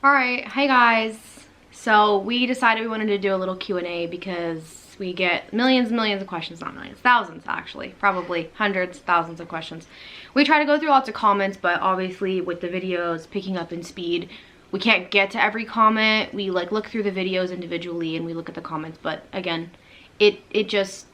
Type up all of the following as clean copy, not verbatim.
Alright, hey guys. So we decided we wanted to do a little Q&A because we get millions and millions of questions, not millions, thousands actually, probably hundreds, thousands of questions. We try to go through lots of comments, but obviously with the videos picking up in speed, we can't get to every comment. We look through the videos individually and we look at the comments, but again, it gets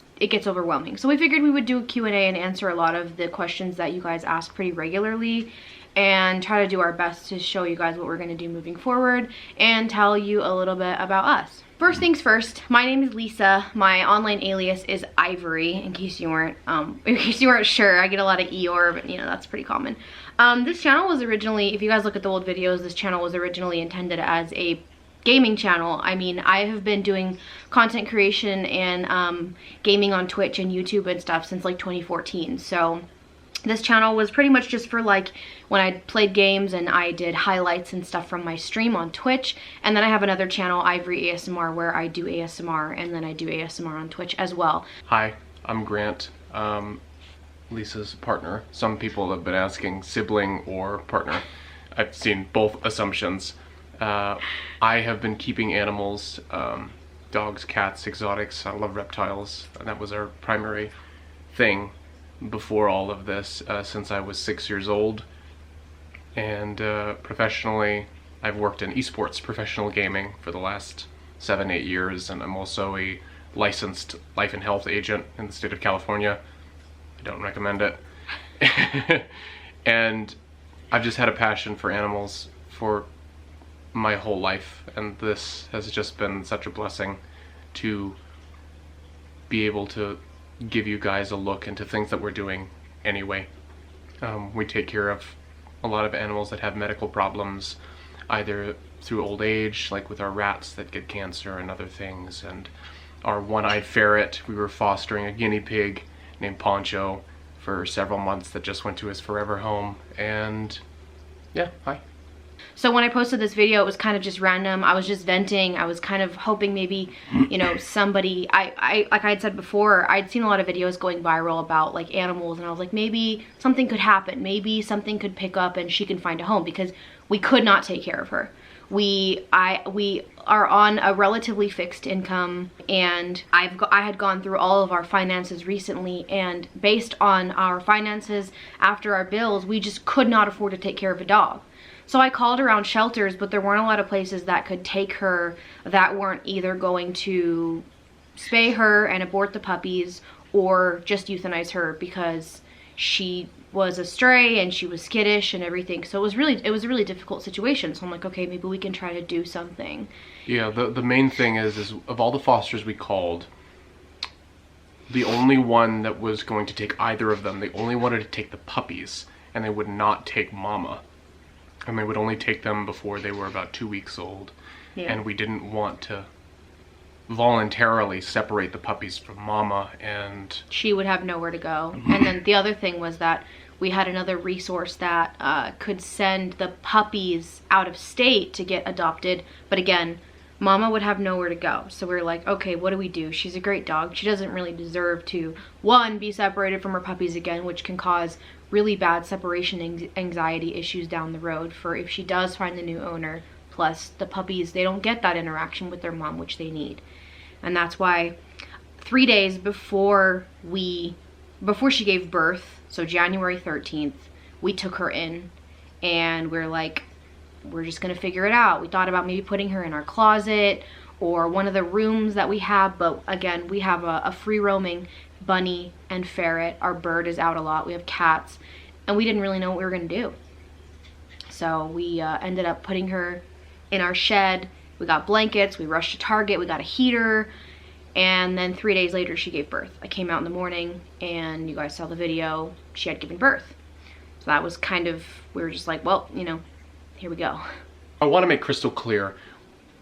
overwhelming. So we figured we would do a Q&A and answer a lot of the questions that you guys ask pretty regularly, and try to do our best to show you guys what we're going to do moving forward and tell you a little bit about us. First things first, my name is Lisa. My online alias is Ivory, in case you weren't sure. I get a lot of Eeyore, but you know, that's pretty common. This channel was originally, if you guys look at the old videos, this channel was originally intended as a gaming channel. I mean, I have been doing content creation and gaming on Twitch and YouTube and stuff since like 2014. So this channel was pretty much just for like when I played games and I did highlights and stuff from my stream on Twitch. And then I have another channel, Ivory ASMR, where I do ASMR, and then I do ASMR on Twitch as well. Hi, I'm Grant, Lisa's partner. Some people have been asking sibling or partner. I've seen both assumptions. I have been keeping animals, dogs, cats, exotics. I love reptiles, and that was our primary thing before all of this, since I was 6 years old. And professionally, I've worked in esports professional gaming for the last 7-8 years, and I'm also a licensed life and health agent in the state of California. I don't recommend it. And I've just had a passion for animals for my whole life, and this has just been such a blessing to be able to give you guys a look into things that we're doing anyway. We take care of a lot of animals that have medical problems, either through old age, like with our rats that get cancer and other things, and our one-eyed ferret. We were fostering a guinea pig named Poncho for several months that just went to his forever home. And yeah, hi. So when I posted this video, it was kind of just random. I was just venting. I was kind of hoping maybe, you know, somebody, like I had said before, I'd seen a lot of videos going viral about like animals, and I was like, maybe something could happen. Maybe something could pick up and she can find a home, because we could not take care of her. We are on a relatively fixed income, and I had gone through all of our finances recently, and based on our finances after our bills, we just could not afford to take care of a dog. So I called around shelters, but there weren't a lot of places that could take her that weren't either going to spay her and abort the puppies or just euthanize her because she was a stray and she was skittish and everything. So it was a really difficult situation. So I'm like, okay, maybe we can try to do something. Yeah, the main thing is of all the fosters we called, the only one that was going to take either of them, they only wanted to take the puppies, and they would not take Mama. And they would only take them before they were about 2 weeks old. Yeah. And we didn't want to voluntarily separate the puppies from Mama, and she would have nowhere to go. And then the other thing was that we had another resource that could send the puppies out of state to get adopted, but again, Mama would have nowhere to go. So we were like, okay, what do we do? She's a great dog. She doesn't really deserve to, one, be separated from her puppies again, which can cause really bad separation anxiety issues down the road for if she does find a new owner. Plus the puppies, they don't get that interaction with their mom, which they need. And that's why 3 days before she gave birth, so January 13th, we took her in, and we're like, we're just gonna figure it out. We thought about maybe putting her in our closet or one of the rooms that we have, but again, we have a free roaming bunny and ferret. Our bird is out a lot. We have cats, and we didn't really know what we were gonna do. So we ended up putting her in our shed. We got blankets, we rushed to Target, we got a heater, and then 3 days later she gave birth. I came out in the morning, and you guys saw the video, she had given birth. So that was kind of, we were just like, well, you know, here we go. I want to make crystal clear,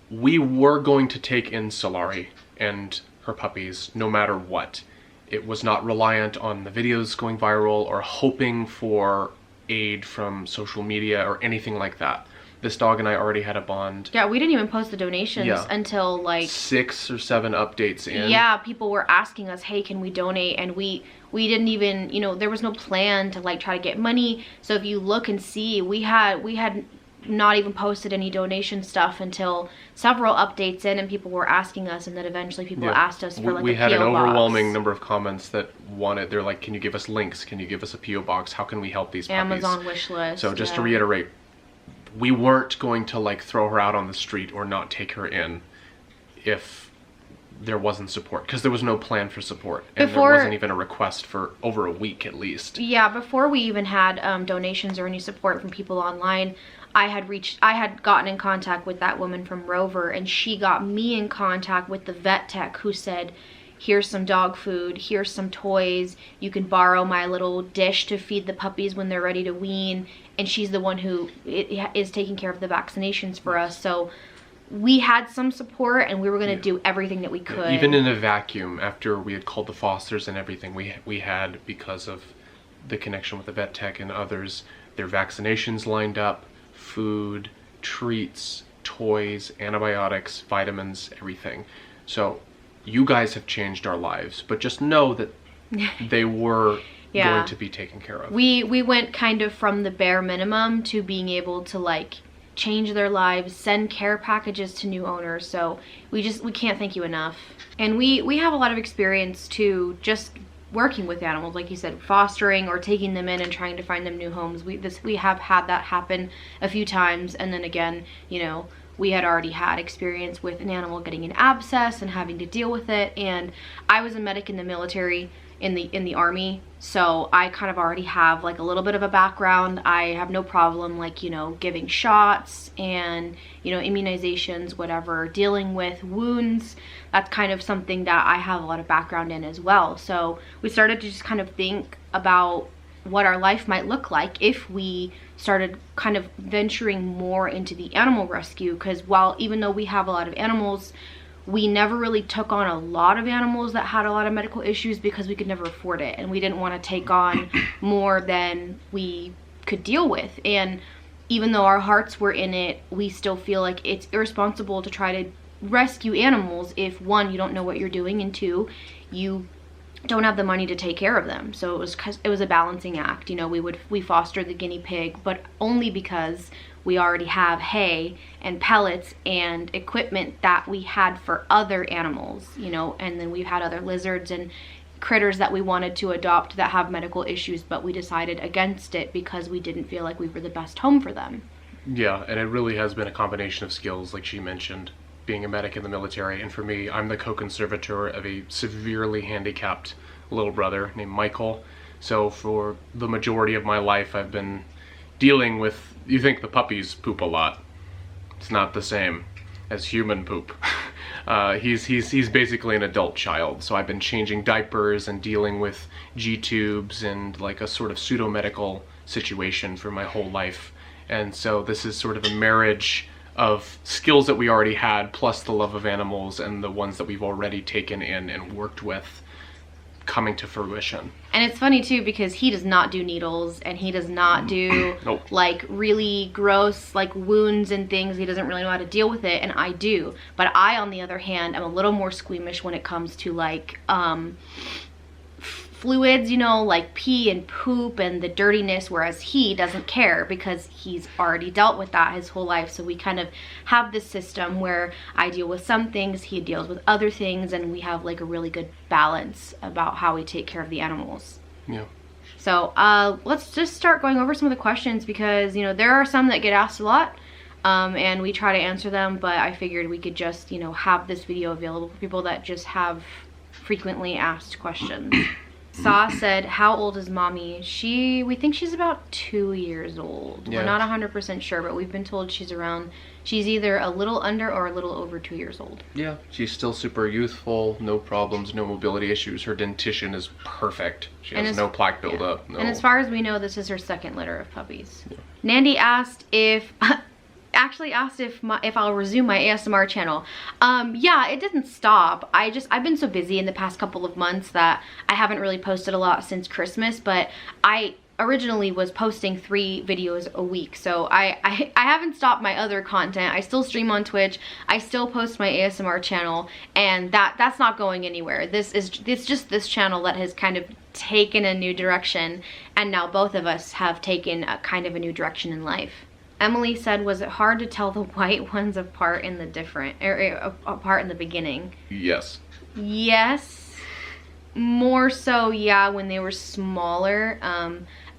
we were going to take in Solari and her puppies no matter what. It was not reliant on the videos going viral or hoping for aid from social media or anything like that. This dog and I already had a bond. Yeah, we didn't even post the donations until like 6 or 7 updates in. Yeah, people were asking us, hey, can we donate? And we didn't even, you know, there was no plan to like try to get money. So if you look and see, we had not even posted any donation stuff until several updates in, and people were asking us, and then eventually people asked us for like we a had PO an overwhelming box. number of comments that wanted, they're like, can you give us links? Can you give us a PO box? How can we help these puppies? Amazon wish list. So just to reiterate, we weren't going to like throw her out on the street or not take her in if there wasn't support, because there was no plan for support, and there wasn't even a request for over a week at least. Yeah, before we even had donations or any support from people online, I had gotten in contact with that woman from Rover, and she got me in contact with the vet tech who said, here's some dog food, here's some toys, you can borrow my little dish to feed the puppies when they're ready to wean, and she's the one who is taking care of the vaccinations for us. So we had some support, and we were going to do everything that we could. Even in a vacuum, after we had called the fosters and everything, we had, because of the connection with the vet tech and others, their vaccinations lined up, food, treats, toys, antibiotics, vitamins, everything. So you guys have changed our lives, but just know that they were going to be taken care of. We went kind of from the bare minimum to being able to like change their lives, send care packages to new owners. So we can't thank you enough. And we have a lot of experience too, just working with animals, like you said, fostering or taking them in and trying to find them new homes. We have had that happen a few times, and then again, you know, we had already had experience with an animal getting an abscess and having to deal with it. And I was a medic in the military, in the army, so I kind of already have like a little bit of a background. I have no problem like, you know, giving shots and, you know, immunizations, whatever, dealing with wounds. That's kind of something that I have a lot of background in as well. So we started to just kind of think about what our life might look like if we started kind of venturing more into the animal rescue, because even though we have a lot of animals, we never really took on a lot of animals that had a lot of medical issues because we could never afford it, and we didn't want to take on more than we could deal with. And even though our hearts were in it, we still feel like it's irresponsible to try to rescue animals if, one, you don't know what you're doing, and two, you don't have the money to take care of them. So it was a balancing act. You know, we fostered the guinea pig, but only because we already have hay and pellets and equipment that we had for other animals, you know, and then we've had other lizards and critters that we wanted to adopt that have medical issues, but we decided against it because we didn't feel like we were the best home for them. Yeah, and it really has been a combination of skills, like she mentioned, being a medic in the military, and for me, I'm the co-conservator of a severely handicapped little brother named Michael. So for the majority of my life, I've been dealing with, you think the puppies poop a lot. It's not the same as human poop. He's basically an adult child, so I've been changing diapers and dealing with G-tubes and like a sort of pseudo-medical situation for my whole life. And so this is sort of a marriage of skills that we already had, plus the love of animals and the ones that we've already taken in and worked with, coming to fruition. And it's funny too, because he does not do needles, and he does not do Nope. like really gross like wounds and things. He doesn't really know how to deal with it, and I do. But I, on the other hand, am a little more squeamish when it comes to like fluids, you know, like pee and poop and the dirtiness, whereas he doesn't care because he's already dealt with that his whole life. So we kind of have this system where I deal with some things, he deals with other things, and we have like a really good balance about how we take care of the animals. Yeah. So let's just start going over some of the questions, because, you know, there are some that get asked a lot, and we try to answer them, but I figured we could just, you know, have this video available for people that just have frequently asked questions. Saw said, how old is mommy? We think she's about 2 years old. Yeah. We're not 100% sure, but we've been told she's either a little under or a little over 2 years old. Yeah, she's still super youthful, no problems, no mobility issues. Her dentition is perfect. She has no plaque buildup. Yeah. No. And as far as we know, this is her second litter of puppies. Yeah. Nandy asked if I'll resume my ASMR channel. Yeah, it didn't stop. I've been so busy in the past couple of months that I haven't really posted a lot since Christmas, but I originally was posting 3 videos a week, so I haven't stopped my other content. I still stream on Twitch, I still post my ASMR channel, and that's not going anywhere. It's just this channel that has kind of taken a new direction, and now both of us have taken a kind of a new direction in life. Emily said, was it hard to tell the white ones apart in the apart in the beginning? Yes. Yes. More so, yeah, when they were smaller.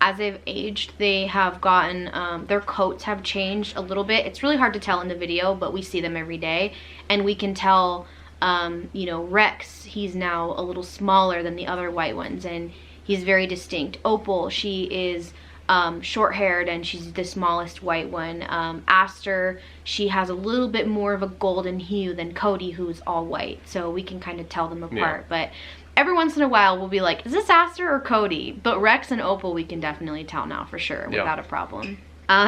As they've aged, they have gotten, their coats have changed a little bit. It's really hard to tell in the video, but we see them every day. And we can tell, you know, Rex, he's now a little smaller than the other white ones, and he's very distinct. Opal, she is short-haired, and she's the smallest white one. Aster, she has a little bit more of a golden hue than Cody, who's all white. So we can kind of tell them apart. Yeah. But every once in a while, we'll be like, is this Aster or Cody? But Rex and Opal, we can definitely tell now for sure, without a problem.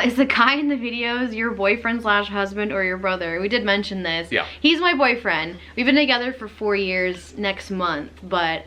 Is the guy in the videos your boyfriend / husband or your brother? We did mention this. Yeah. He's my boyfriend. We've been together for 4 years next month, but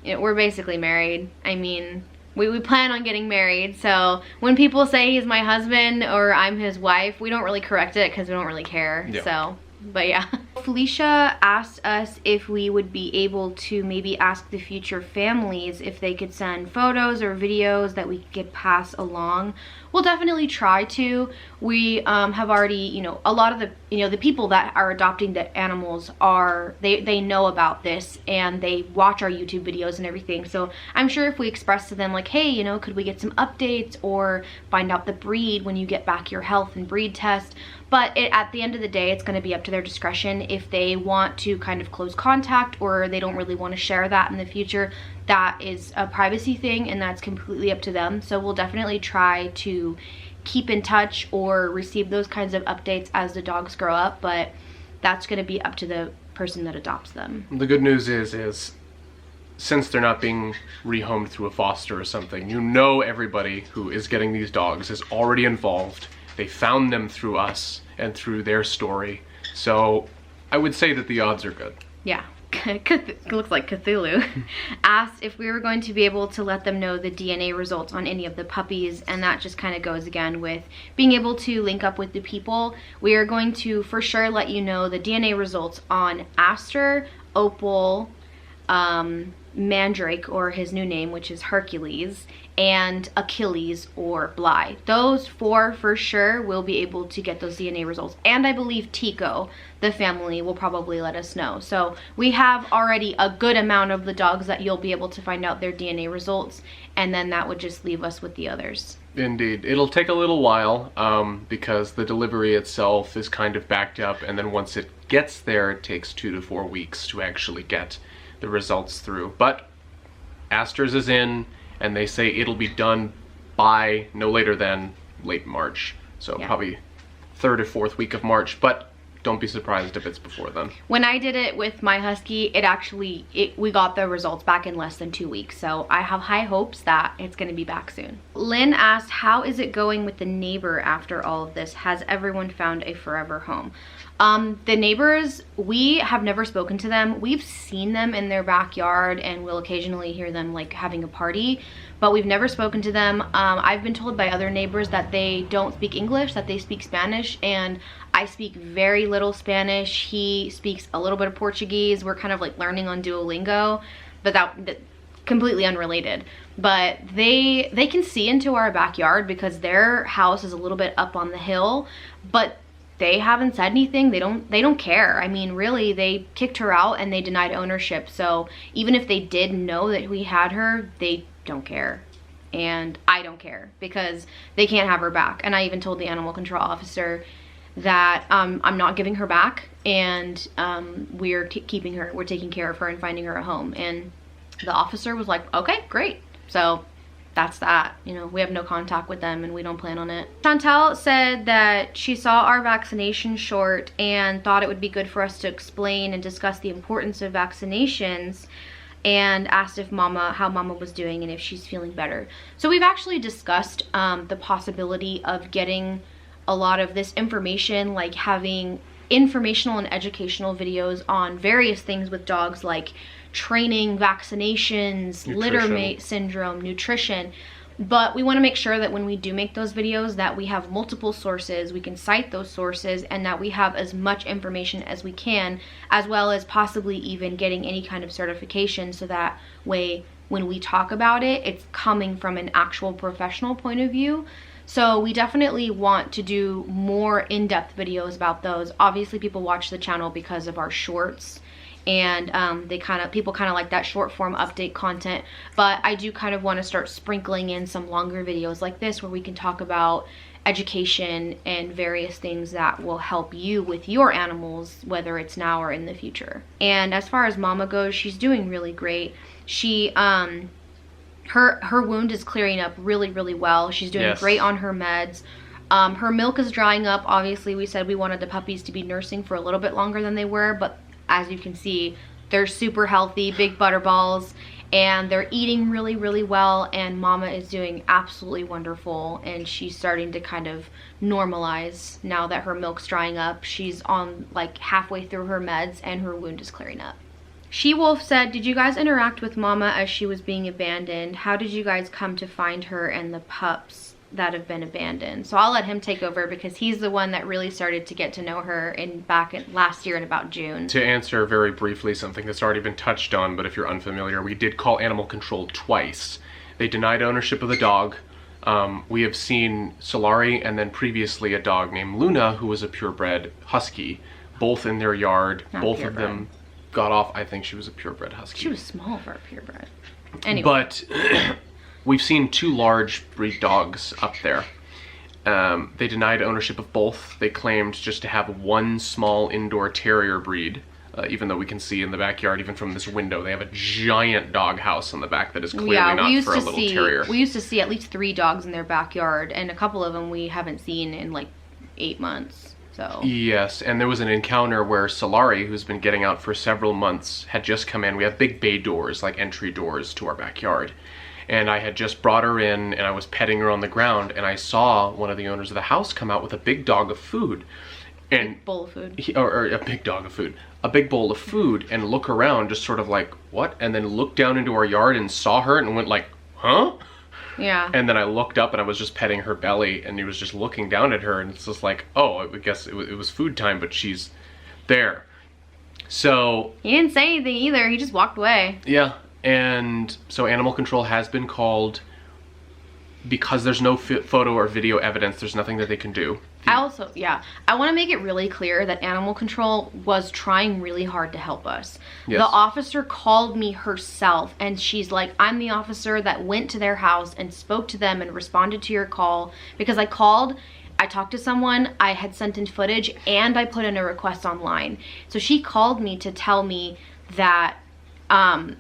you know, we're basically married. I mean, we plan on getting married, so when people say he's my husband or I'm his wife, we don't really correct it because we don't really care. Yeah. So, but yeah. Felicia asked us if we would be able to maybe ask the future families if they could send photos or videos that we could pass along. We'll definitely try to. We have already, you know, a lot of the, you know, the people that are adopting the animals are, they know about this and they watch our YouTube videos and everything. So I'm sure if we express to them like, hey, you know, could we get some updates or find out the breed when you get back your health and breed test. But at the end of the day, it's going to be up to their discretion if they want to kind of close contact or they don't really want to share that in the future. That is a privacy thing and that's completely up to them. So we'll definitely try to keep in touch or receive those kinds of updates as the dogs grow up, but that's going to be up to the person that adopts them. The good news is since they're not being rehomed through a foster or something, you know, everybody who is getting these dogs is already involved. They found them through us and through their story. So I would say that the odds are good. Yeah. Looks like Cthulhu. Asked if we were going to be able to let them know the DNA results on any of the puppies, and that just kind of goes again with being able to link up with the people. We are going to for sure let you know the DNA results on Aster, Opal, Mandrake, or his new name, which is Hercules, and Achilles or Bly. Those 4 for sure will be able to get those DNA results. And I believe Tico, the family, will probably let us know. So we have already a good amount of the dogs that you'll be able to find out their DNA results, and then that would just leave us with the others. Indeed. It'll take a little while because the delivery itself is kind of backed up, and then once it gets there, it takes 2 to 4 weeks to actually get the results through. But Aster's is in, and they say it'll be done by no later than late March. So yeah, probably 3rd or 4th week of March, but don't be surprised if it's before then. When I did it with my husky, we got the results back in less than 2 weeks. So I have high hopes that it's gonna be back soon. Lynn asked, how is it going with the neighbor after all of this? Has everyone found a forever home? The neighbors, we have never spoken to them. We've seen them in their backyard and we'll occasionally hear them like having a party, but we've never spoken to them. I've been told by other neighbors that they don't speak English, that they speak Spanish, and I speak very little Spanish. He speaks a little bit of Portuguese. We're kind of like learning on Duolingo, but that completely unrelated. But they can see into our backyard because their house is a little bit up on the hill, but they haven't said anything. They don't care. I mean, really, they kicked her out and they denied ownership. So even if they did know that we had her, they don't care. And I don't care because they can't have her back. And I even told the animal control officer that I'm not giving her back, and we're keeping her. We're taking care of her and finding her a home. And the officer was like, okay, great. So that's that. You know, we have no contact with them and we don't plan on it. Chantel said that she saw our vaccination short and thought it would be good for us to explain and discuss the importance of vaccinations, and asked if how mama was doing and if she's feeling better. So we've actually discussed the possibility of getting a lot of this information, like having informational and educational videos on various things with dogs, like training, vaccinations, litter mate syndrome, nutrition. But we want to make sure that when we do make those videos that we have multiple sources, we can cite those sources, and that we have as much information as we can, as well as possibly even getting any kind of certification, so that way when we talk about it, it's coming from an actual professional point of view. So we definitely want to do more in-depth videos about those. Obviously people watch the channel because of our shorts, and people kind of like that short form update content, but I do kind of want to start sprinkling in some longer videos like this where we can talk about education and various things that will help you with your animals, whether it's now or in the future. And as far as Mama goes, she's doing really great. She her wound is clearing up really, really well. She's doing great on her meds. Her milk is drying up. Obviously we said we wanted the puppies to be nursing for a little bit longer than they were, but as you can see, they're super healthy, big butterballs, and they're eating really, really well, and Mama is doing absolutely wonderful, and she's starting to kind of normalize now that her milk's drying up. She's on like halfway through her meds and her wound is clearing up. She Wolf said, did you guys interact with Mama as she was being abandoned? How did you guys come to find her and the pups that have been abandoned? So I'll let him take over because he's the one that really started to get to know her back in last year in about June. To answer very briefly something that's already been touched on, but if you're unfamiliar, we did call animal control twice. They denied ownership of the dog. We have seen Solari and then previously a dog named Luna, who was a purebred husky, both in their yard. Both of them got off. I think she was a purebred husky. She was small for a purebred. Anyway. But we've seen 2 large breed dogs up there. They denied ownership of both. They claimed just to have one small indoor terrier breed, even though we can see in the backyard, even from this window, they have a giant dog house in the back that is clearly not for a little terrier. We used to see at least 3 dogs in their backyard, and a couple of them we haven't seen in like 8 months. So. Yes, and there was an encounter where Solari, who's been getting out for several months, had just come in. We have big bay doors, like entry doors to our backyard. And I had just brought her in and I was petting her on the ground, and I saw one of the owners of the house come out with a big dog of food. And big bowl of food. Or a big dog of food. A big bowl of food, and look around just sort of like, what? And then looked down into our yard and saw her and went like, huh? Yeah. And then I looked up and I was just petting her belly, and he was just looking down at her, and it's just like, oh, I guess it was food time, but she's there. So. He didn't say anything either. He just walked away. Yeah. And so animal control has been called. Because there's no photo or video evidence, there's nothing that they can do. I want to make it really clear that animal control was trying really hard to help us. Yes. The officer called me herself, and she's like, I'm the officer that went to their house and spoke to them and responded to your call, because I called, I talked to someone, I had sent in footage, and I put in a request online. So she called me to tell me that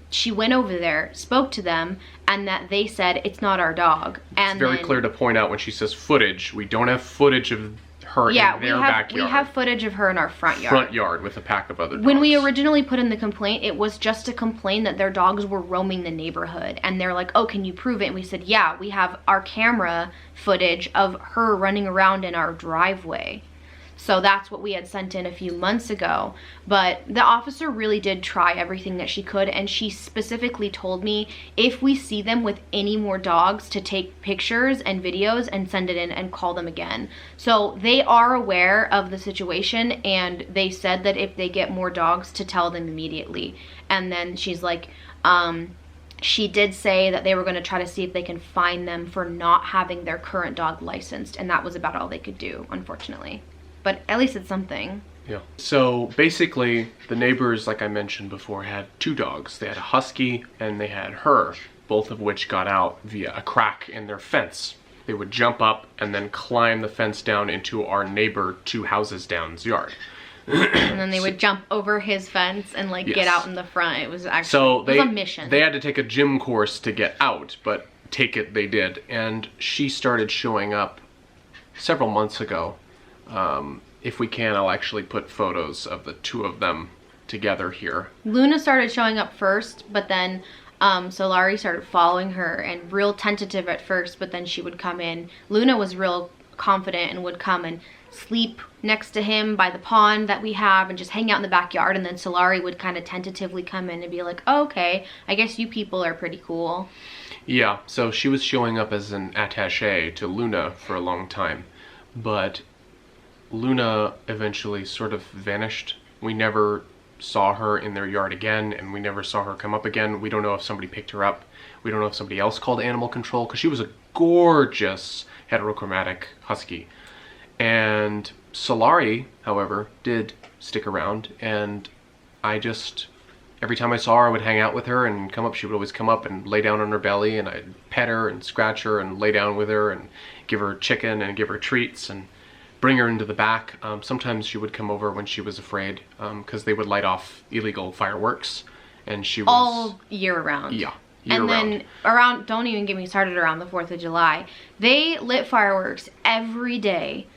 she went over there, spoke to them, and that they said it's not our dog. And it's very clear to point out when she says footage, we don't have footage of her in their backyard. We have footage of her in our front yard. Front yard with a pack of other dogs. When we originally put in the complaint, it was just to complain that their dogs were roaming the neighborhood. And they're like, oh, can you prove it? And we said, yeah, we have our camera footage of her running around in our driveway. So that's what we had sent in a few months ago. But the officer really did try everything that she could, and she specifically told me if we see them with any more dogs to take pictures and videos and send it in and call them again. So they are aware of the situation, and they said that if they get more dogs to tell them immediately. And then she's like, she did say that they were going to try to see if they can fine them for not having their current dog licensed, and that was about all they could do, unfortunately. But at least it's something. Yeah. So basically, the neighbors, like I mentioned before, had 2 dogs. They had a husky and they had her, both of which got out via a crack in their fence. They would jump up and then climb the fence down into our neighbor 2 houses down's yard. And then they would jump over his fence and like get out in the front. It was actually it was a mission. They had to take a gym course to get out, but take it they did. And she started showing up several months ago. If we can, I'll actually put photos of the 2 of them together here. Luna started showing up first, but then Solari started following her, and real tentative at first, but then she would come in. Luna was real confident and would come and sleep next to him by the pond that we have and just hang out in the backyard, and then Solari would kind of tentatively come in and be like, oh, okay, I guess you people are pretty cool. Yeah, so she was showing up as an attaché to Luna for a long time, but Luna eventually sort of vanished. We never saw her in their yard again, and we never saw her come up again. We don't know if somebody picked her up. We don't know if somebody else called animal control, because she was a gorgeous heterochromatic husky. And Solari, however, did stick around, and every time I saw her, I would hang out with her and come up. She would always come up and lay down on her belly, and I'd pet her and scratch her and lay down with her and give her chicken and give her treats and bring her into the back. Sometimes she would come over when she was afraid, because they would light off illegal fireworks, and she was... all year round. Yeah, and then don't even get me started around the 4th of July. They lit fireworks every day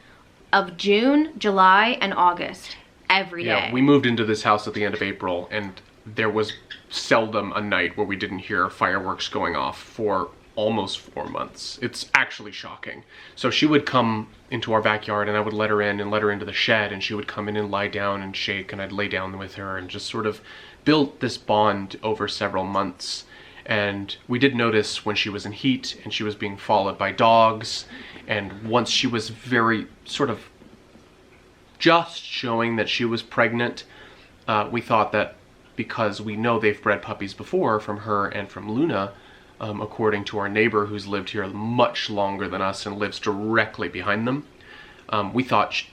of June, July, and August. Every day. Yeah, we moved into this house at the end of April, and there was seldom a night where we didn't hear fireworks going off for almost 4 months. It's actually shocking. So she would come into our backyard, and I would let her in and let her into the shed, and she would come in and lie down and shake, and I'd lay down with her and just sort of built this bond over several months. And we did notice when she was in heat and she was being followed by dogs, and once she was very sort of just showing that she was pregnant, we thought that because we know they've bred puppies before from her and from Luna, according to our neighbor who's lived here much longer than us and lives directly behind them, we thought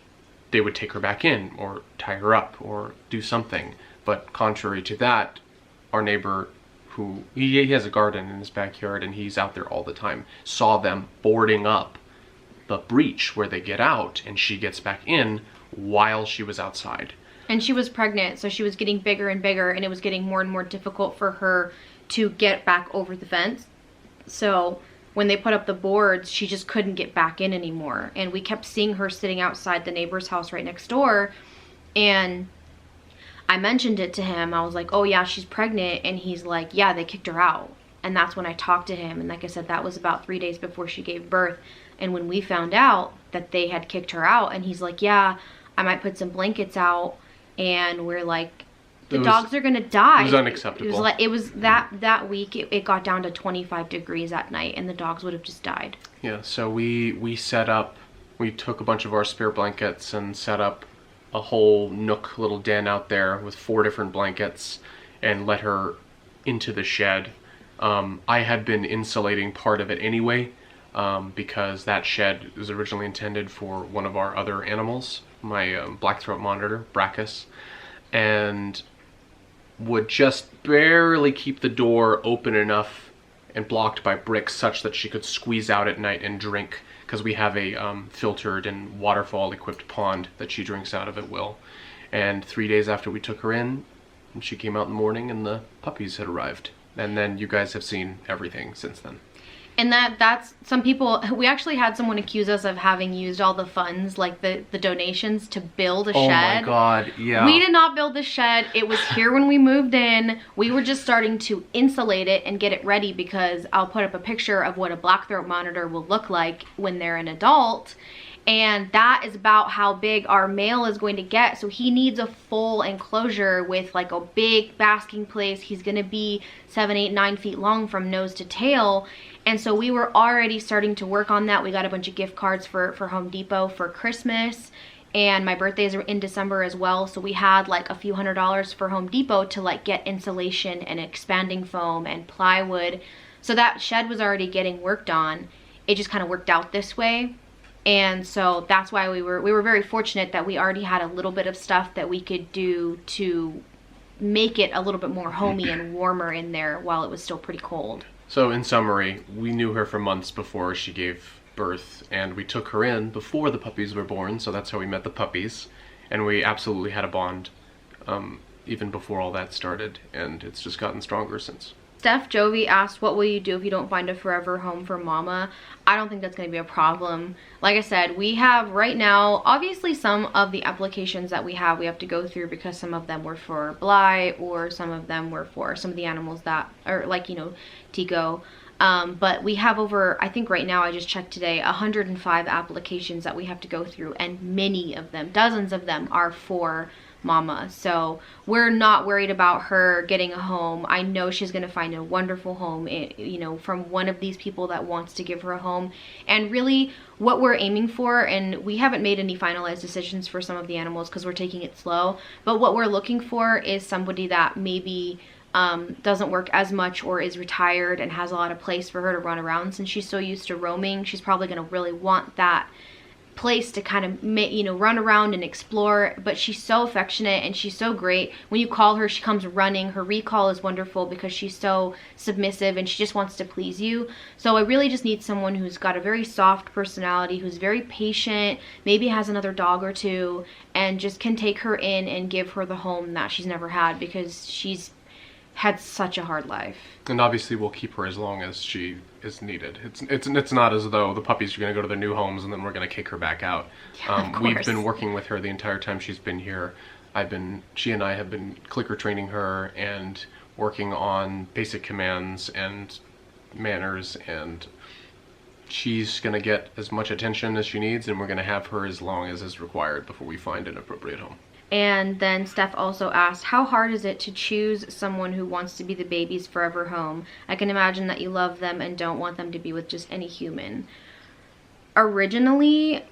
they would take her back in or tie her up or do something. But contrary to that, our neighbor, who he has a garden in his backyard and he's out there all the time, saw them boarding up the breach where they get out, and she gets back in while she was outside. And she was pregnant, so she was getting bigger and bigger, and it was getting more and more difficult for her to get back over the fence. So when they put up the boards, she just couldn't get back in anymore. And we kept seeing her sitting outside the neighbor's house right next door. And I mentioned it to him. I was like, oh yeah, she's pregnant. And he's like, yeah, they kicked her out. And that's when I talked to him. And like I said, that was about 3 days before she gave birth. And when we found out that they had kicked her out, and he's like, yeah, I might put some blankets out. And we're like, the dogs are gonna die. It was unacceptable. It was that week, it got down to 25 degrees at night, and the dogs would have just died. Yeah, so we set up, we took a bunch of our spare blankets and set up a whole nook little den out there with 4 different blankets and let her into the shed. I had been insulating part of it anyway, because that shed was originally intended for one of our other animals, my black-throat monitor, Brachus, and would just barely keep the door open enough and blocked by bricks such that she could squeeze out at night and drink, because we have a filtered and waterfall-equipped pond that she drinks out of at will. And 3 days after we took her in, she came out in the morning and the puppies had arrived. And then you guys have seen everything since then. And that's some people, we actually had someone accuse us of having used all the funds, like the donations, to build a shed. Oh my god, yeah. We did not build the shed. It was here when we moved in. We were just starting to insulate it and get it ready, because I'll put up a picture of what a black-throat monitor will look like when they're an adult. And that is about how big our male is going to get. So he needs a full enclosure with like a big basking place. He's going to be 7, 8, 9 feet long from nose to tail. And so we were already starting to work on that. We got a bunch of gift cards for Home Depot for Christmas. And my birthday is in December as well. So we had like a few $100s for Home Depot to like get insulation and expanding foam and plywood. So that shed was already getting worked on. It just kind of worked out this way. And so that's why we were very fortunate that we already had a little bit of stuff that we could do to make it a little bit more homey and warmer in there while it was still pretty cold. So in summary, we knew her for months before she gave birth, and we took her in before the puppies were born, so that's how we met the puppies. And we absolutely had a bond even before all that started, and it's just gotten stronger since. Steph Jovi asked, what will you do if you don't find a forever home for Mama? I don't think that's going to be a problem. Like I said, we have right now, obviously some of the applications that we have to go through, because some of them were for Bly, or some of them were for some of the animals that are like, you know, Tico. But we have over, I think right now, I just checked today, 105 applications that we have to go through, and many of them, dozens of them, are for Mama. So we're not worried about her getting a home. I know she's going to find a wonderful home, you know, from one of these people that wants to give her a home. And really what we're aiming for, and we haven't made any finalized decisions for some of the animals because we're taking it slow, but what we're looking for is somebody that maybe doesn't work as much or is retired and has a lot of place for her to run around. Since she's so used to roaming, she's probably going to really want that place to kind of, you know, run around and explore. But she's so affectionate and she's so great. When you call her, she comes running. Her recall is wonderful because she's so submissive and she just wants to please you. So I really just need someone who's got a very soft personality, who's very patient, maybe has another dog or two, and just can take her in and give her the home that she's never had, because she's had such a hard life. And obviously we'll keep her as long as she is needed. It's not as though the puppies are going to go to their new homes and then we're going to kick her back out. We've been working with her the entire time she's been here. She and I have been clicker training her and working on basic commands and manners, and she's going to get as much attention as she needs, and we're going to have her as long as is required before we find an appropriate home. And then Steph also asked, how hard is it to choose someone who wants to be the baby's forever home? I can imagine that you love them and don't want them to be with just any human. Originally,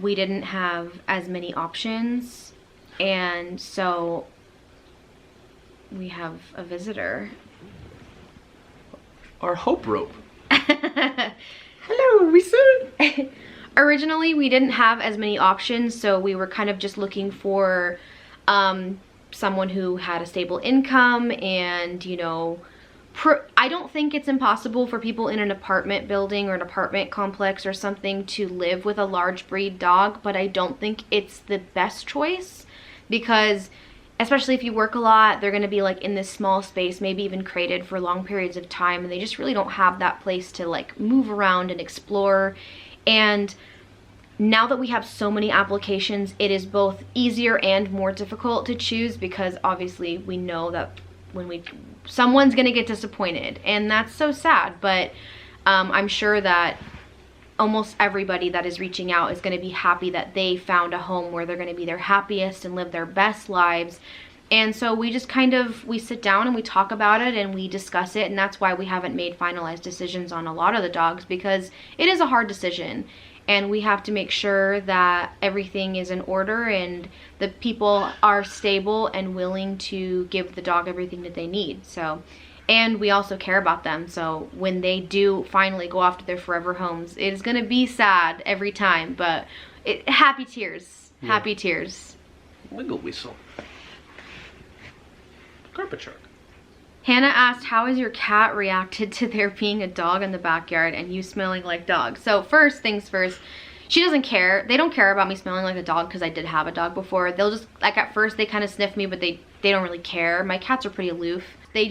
we didn't have as many options, and so we have a visitor. Our hope rope. Hello, we said. Originally, we didn't have as many options, so we were kind of just looking for someone who had a stable income and, you know, I don't think it's impossible for people in an apartment building or an apartment complex or something to live with a large breed dog, but I don't think it's the best choice, because especially if you work a lot, they're going to be like in this small space, maybe even crated for long periods of time, and they just really don't have that place to like move around and explore. And now that we have so many applications, it is both easier and more difficult to choose, because obviously we know that when someone's gonna get disappointed, and that's so sad. But I'm sure that almost everybody that is reaching out is gonna be happy that they found a home where they're gonna be their happiest and live their best lives. And so we just we sit down and we talk about it and we discuss it, and that's why we haven't made finalized decisions on a lot of the dogs, because it is a hard decision and we have to make sure that everything is in order and the people are stable and willing to give the dog everything that they need. So, and we also care about them, so when they do finally go off to their forever homes, it is going to be sad every time, but happy tears. Yeah. Happy tears. Wiggle whistle. Carpet shark. Hannah asked, how has your cat reacted to there being a dog in the backyard and you smelling like dogs? So first things first, she doesn't care. They don't care about me smelling like a dog, because I did have a dog before. They'll just, like, at first they kind of sniff me, but they don't really care. My cats are pretty aloof. They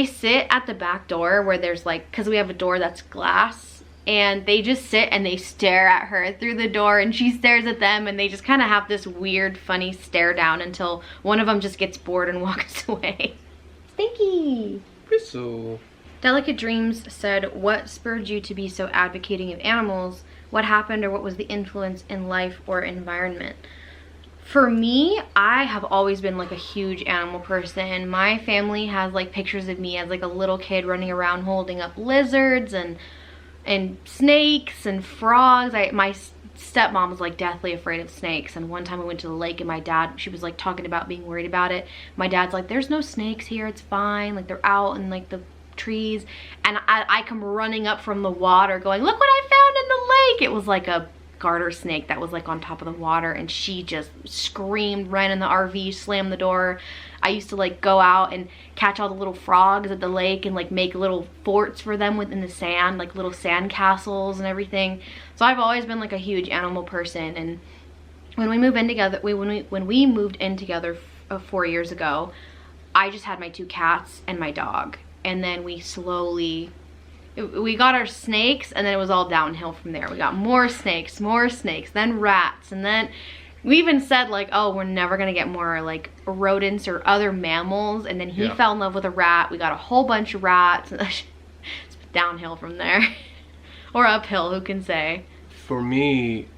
sit at the back door where there's like, because we have a door that's glass, and they just sit and they stare at her through the door, and she stares at them, and they just kind of have this weird, funny stare down until one of them just gets bored and walks away. Stinky! Whistle. Delicate Dreams said, what spurred you to be so advocating of animals? What happened, or what was the influence in life or environment? For me, I have always been like a huge animal person. My family has like pictures of me as like a little kid running around holding up lizards and snakes and frogs. My stepmom was like deathly afraid of snakes, and one time we went to the lake and she was like talking about being worried about it. My dad's like, there's no snakes here, it's fine, like they're out in like the trees. And I come running up from the water going, look what I found in the lake. It was like a garter snake that was like on top of the water, and she just screamed, ran in the RV, slammed the door. I used to like go out and catch all the little frogs at the lake and like make little forts for them within the sand, like little sand castles and everything. So I've always been like a huge animal person. And when we moved in together, when we moved in together 4 years ago, I just had my 2 cats and my dog, and then we got our snakes, and then it was all downhill from there. We got more snakes, then rats, and then we even said like, oh, we're never gonna get more like rodents or other mammals, and then he fell in love with a rat. We got a whole bunch of rats. It's downhill from there. Or uphill, who can say. For me,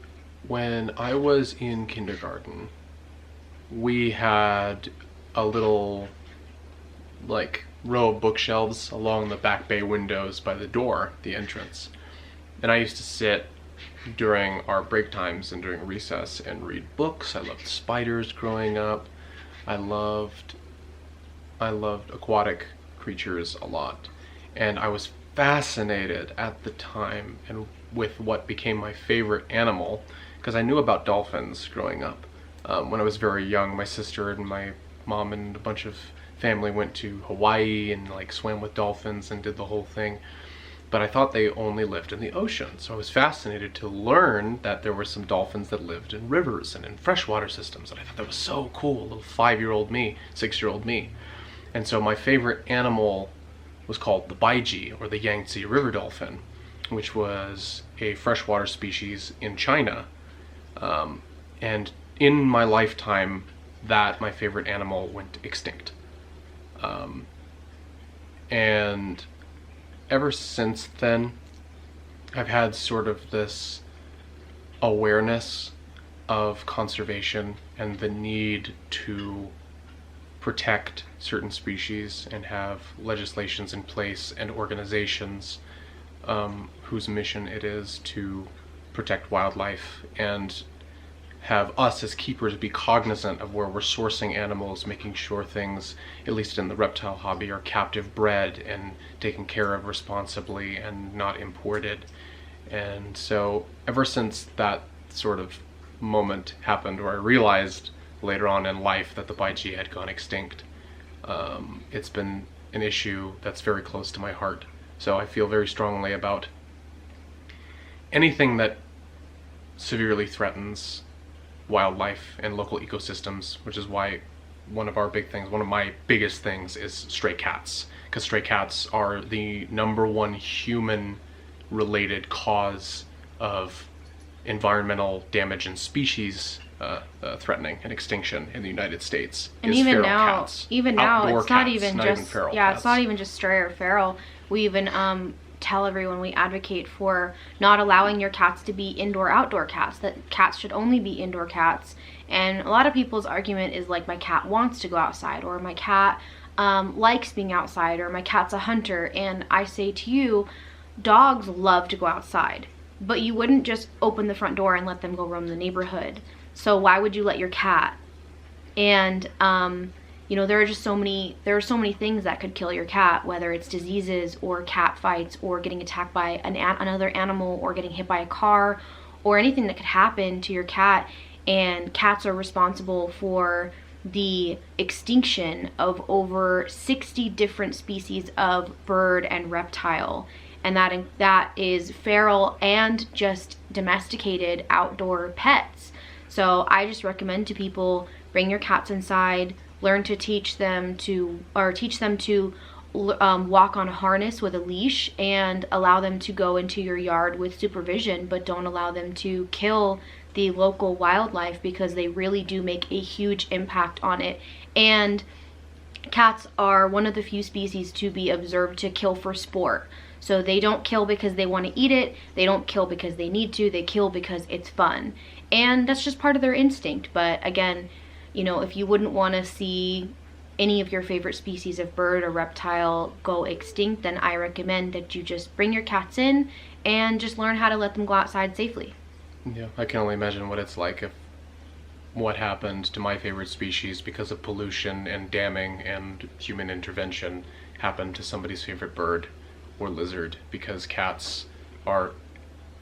when I was in kindergarten, we had a little like row of bookshelves along the back bay windows by the door, the entrance. And I used to sit during our break times and during recess and read books. I loved spiders growing up. I loved aquatic creatures a lot. And I was fascinated at the time and with what became my favorite animal, because I knew about dolphins growing up. When I was very young, my sister and my mom and a bunch of family went to Hawaii and like swam with dolphins and did the whole thing. But I thought they only lived in the ocean. So I was fascinated to learn that there were some dolphins that lived in rivers and in freshwater systems. And I thought that was so cool, little 5-year-old me, 6-year-old me. And so my favorite animal was called the baiji, or the Yangtze river dolphin, which was a freshwater species in China. And in my lifetime, my favorite animal went extinct. And ever since then, I've had sort of this awareness of conservation and the need to protect certain species and have legislations in place and organizations whose mission it is to protect wildlife, and have us as keepers be cognizant of where we're sourcing animals, making sure things, at least in the reptile hobby, are captive bred and taken care of responsibly and not imported. And so ever since that sort of moment happened where I realized later on in life that the baiji had gone extinct, it's been an issue that's very close to my heart. So I feel very strongly about anything that severely threatens wildlife and local ecosystems, which is why one of my biggest things is stray cats, because stray cats are the #1 human related cause of environmental damage and species threatening and extinction in the United States. And even now, it's not even just stray or feral. We even tell everyone, we advocate for not allowing your cats to be indoor-outdoor cats, that cats should only be indoor cats. And a lot of people's argument is like, my cat wants to go outside, or my cat likes being outside, or my cat's a hunter. And I say to you, dogs love to go outside, but you wouldn't just open the front door and let them go roam the neighborhood. So why would you let your cat? And there are so many things that could kill your cat, whether it's diseases or cat fights or getting attacked by another animal or getting hit by a car or anything that could happen to your cat. And cats are responsible for the extinction of over 60 different species of bird and reptile. And that is feral and just domesticated outdoor pets. So I just recommend to people, bring your cats inside, learn to teach them to walk on a harness with a leash, and allow them to go into your yard with supervision, but don't allow them to kill the local wildlife, because they really do make a huge impact on it. And cats are one of the few species to be observed to kill for sport. So they don't kill because they want to eat it, they don't kill because they need to, they kill because it's fun. And that's just part of their instinct. But again, if you wouldn't want to see any of your favorite species of bird or reptile go extinct, then I recommend that you just bring your cats in and just learn how to let them go outside safely. Yeah, I can only imagine what it's like if what happened to my favorite species because of pollution and damming and human intervention happened to somebody's favorite bird or lizard, because cats are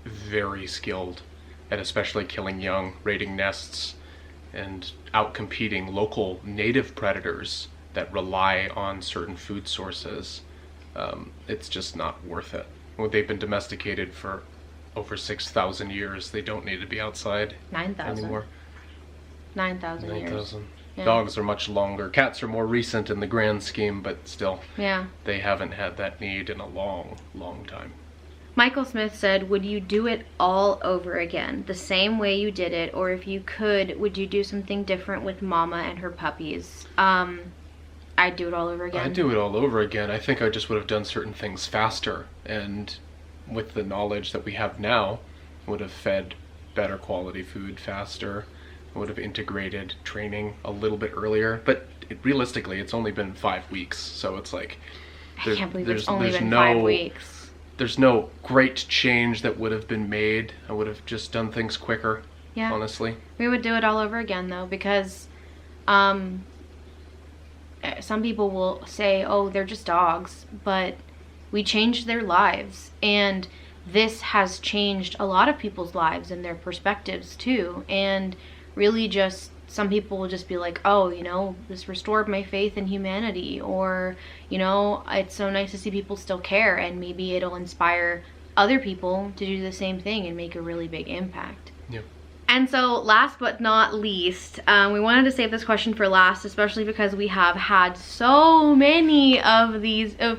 very skilled at especially killing young, raiding nests, and outcompeting local native predators that rely on certain food sources. It's just not worth it. Well, they've been domesticated for over 6,000 years. They don't need to be outside 9,000 anymore. 9,000 years. 9,000. Yeah. Dogs are much longer. Cats are more recent in the grand scheme, but still, yeah, they haven't had that need in a long, long time. Michael Smith said, would you do it all over again, the same way you did it? Or if you could, would you do something different with Mama and her puppies? I'd do it all over again. I'd do it all over again. I think I just would have done certain things faster, and with the knowledge that we have now, would have fed better quality food faster, I would have integrated training a little bit earlier, but realistically, it's only been 5 weeks, so it's like I can't believe it's only been 5 weeks. There's no great change that would have been made. I would have just done things quicker, yeah. Honestly. We would do it all over again, though, because some people will say, oh, they're just dogs, but we changed their lives, and this has changed a lot of people's lives and their perspectives too. And really, just some people will just be like, oh, you know, this restored my faith in humanity, or, you know, it's so nice to see people still care, and maybe it'll inspire other people to do the same thing and make a really big impact. Yeah. And so last but not least, we wanted to save this question for last, especially because we have had so many of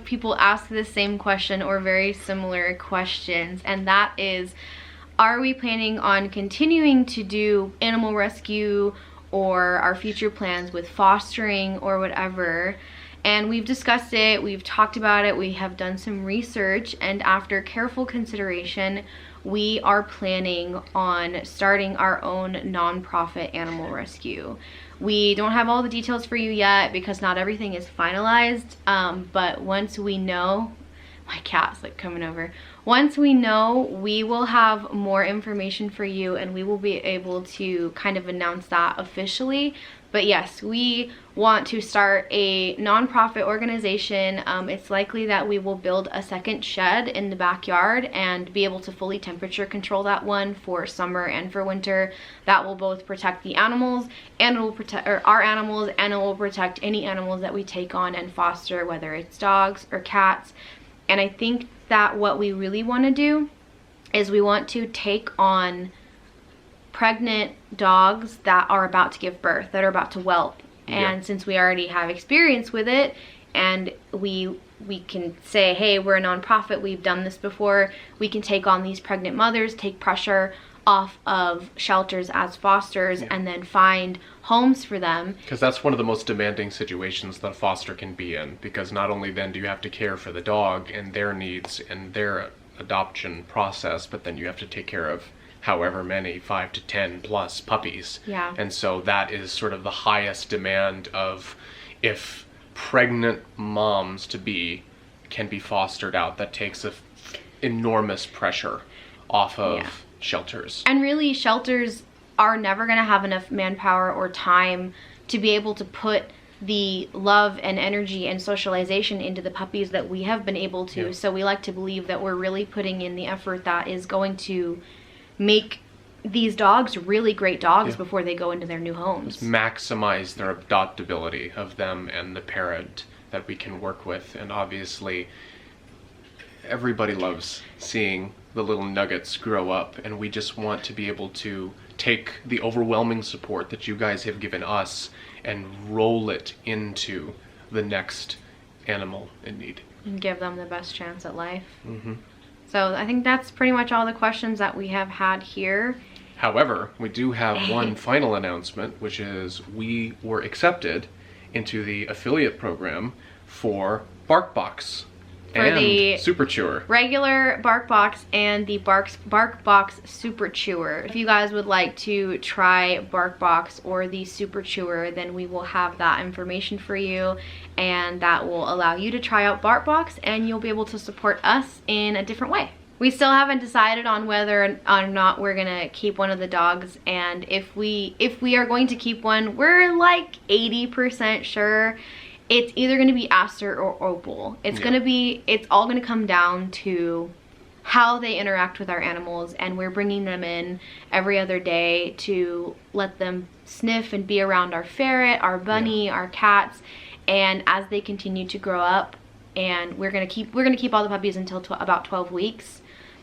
people ask this same question or very similar questions, and that is, are we planning on continuing to do animal rescue, or our future plans with fostering or whatever? And we've discussed it, we've talked about it, we have done some research, and after careful consideration, we are planning on starting our own nonprofit animal rescue. We don't have all the details for you yet because not everything is finalized, but once we know, my cat's like coming over. Once we know, we will have more information for you, and we will be able to kind of announce that officially. But yes, we want to start a nonprofit organization. It's likely that we will build a second shed in the backyard and be able to fully temperature control that one for summer and for winter. That will both protect the animals, and it will protect our animals, and it will protect any animals that we take on and foster, whether it's dogs or cats. And I think that what we really want to do is we want to take on pregnant dogs that are about to give birth, that are about to whelp. Yeah. And since we already have experience with it, and we can say, hey, we're a nonprofit, we've done this before, we can take on these pregnant mothers, take pressure off of shelters as fosters, and then find homes for them. Because that's one of the most demanding situations that a foster can be in, because not only then do you have to care for the dog and their needs and their adoption process, but then you have to take care of however many, 5 to 10 plus puppies. Yeah. And so that is sort of the highest demand of, if pregnant moms to be can be fostered out, that takes enormous pressure off of shelters. And really, shelters are never going to have enough manpower or time to be able to put the love and energy and socialization into the puppies that we have been able to. Yeah. So we like to believe that we're really putting in the effort that is going to make these dogs really great dogs before they go into their new homes. Just maximize their adoptability of them and the parent that we can work with. And obviously, everybody loves seeing the little nuggets grow up, and we just want to be able to take the overwhelming support that you guys have given us and roll it into the next animal in need. And give them the best chance at life. Mm-hmm. So I think that's pretty much all the questions that we have had here. However, we do have one final announcement, which is we were accepted into the affiliate program for BarkBox and the Super Chewer. Regular BarkBox and the BarkBox Super Chewer. If you guys would like to try BarkBox or the Super Chewer, then we will have that information for you, and that will allow you to try out BarkBox, and you'll be able to support us in a different way. We still haven't decided on whether or not we're gonna keep one of the dogs, and if we are going to keep one, we're like 80% sure. It's either going to be Aster or Opal. It's all going to come down to how they interact with our animals, and we're bringing them in every other day to let them sniff and be around our ferret, our bunny, our cats, and as they continue to grow up, and we're going to keep all the puppies until about 12 weeks.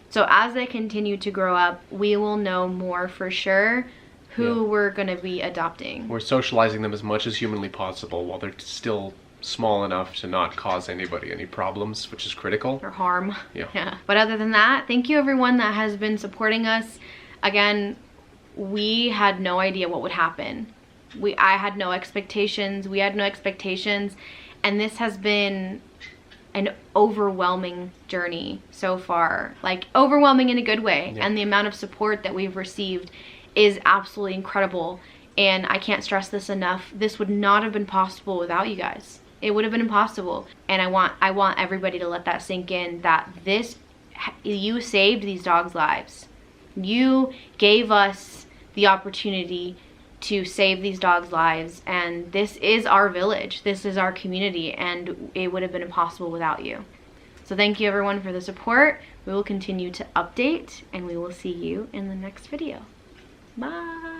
So as they continue to grow up, we will know more for sure who we're going to be adopting. We're socializing them as much as humanly possible while they're still small enough to not cause anybody any problems, which is critical. Or harm. Yeah. But other than that, thank you everyone that has been supporting us. Again, we had no idea what would happen. I had no expectations. We had no expectations. And this has been an overwhelming journey so far. Like, overwhelming in a good way. Yeah. And the amount of support that we've received is absolutely incredible. And I can't stress this enough. This would not have been possible without you guys. It would have been impossible. And I want everybody to let that sink in, that you saved these dogs' lives. You gave us the opportunity to save these dogs' lives, and this is our village. This is our community, and it would have been impossible without you. So thank you everyone for the support. We will continue to update, and we will see you in the next video. Bye.